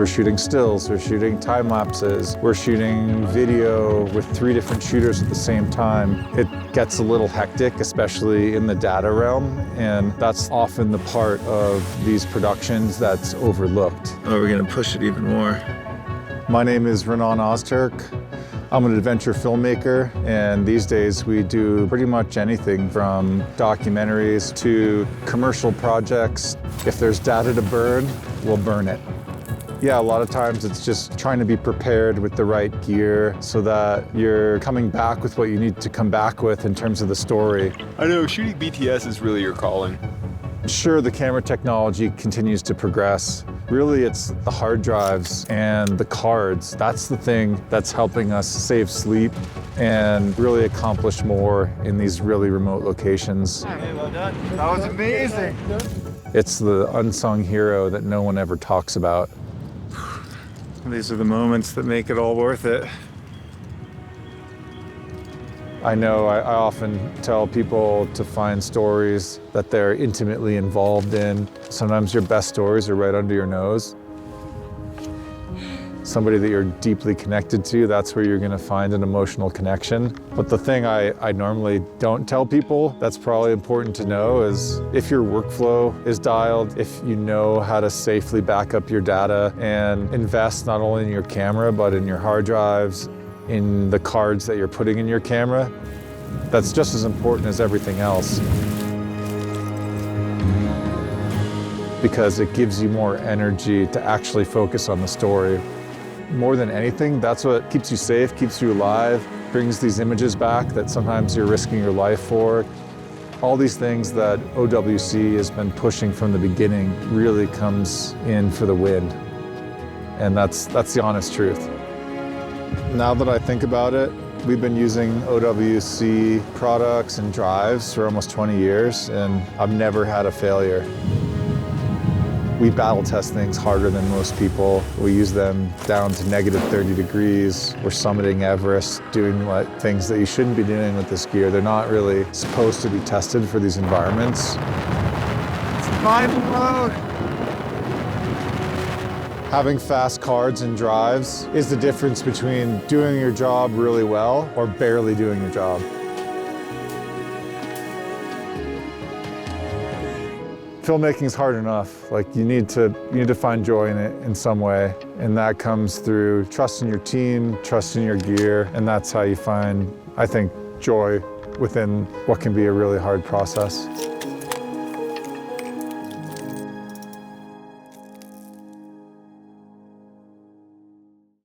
We're shooting stills, we're shooting time lapses, we're shooting video with 3 different shooters at the same time. It gets a little hectic, especially in the data realm, and that's often the part of these productions that's overlooked. Oh, we're gonna push it even more. My name is Renan Ozturk. I'm an adventure filmmaker, and these days we do pretty much anything from documentaries to commercial projects. If there's data to burn, we'll burn it. Yeah, a lot of times it's just trying to be prepared with the right gear so that you're coming back with what you need to come back with in terms of the story. I know, shooting BTS is really your calling. Sure, the camera technology continues to progress. Really, it's the hard drives and the cards. That's the thing that's helping us save sleep and really accomplish more in these really remote locations. Hey, well done. That was amazing. It's the unsung hero that no one ever talks about. These are the moments that make it all worth it. I know I often tell people to find stories that they're intimately involved in. Sometimes your best stories are right under your nose. Somebody that you're deeply connected to, that's where you're gonna find an emotional connection. But the thing I normally don't tell people that's probably important to know is if your workflow is dialed, if you know how to safely back up your data and invest not only in your camera, but in your hard drives, in the cards that you're putting in your camera, that's just as important as everything else. Because it gives you more energy to actually focus on the story. More than anything, that's what keeps you safe, keeps you alive, brings these images back that sometimes you're risking your life for. All these things that OWC has been pushing from the beginning really comes in for the win. And that's the honest truth. Now that I think about it, we've been using OWC products and drives for almost 20 years, and I've never had a failure. We battle test things harder than most people. We use them down to negative 30 degrees. We're summiting Everest, doing things that you shouldn't be doing with this gear. They're not really supposed to be tested for these environments. It's final mode. Having fast cards and drives is the difference between doing your job really well or barely doing your job. Filmmaking is hard enough. Like you need to find joy in it in some way, and that comes through trusting your team, trusting your gear, and that's how you find, I think, joy within what can be a really hard process.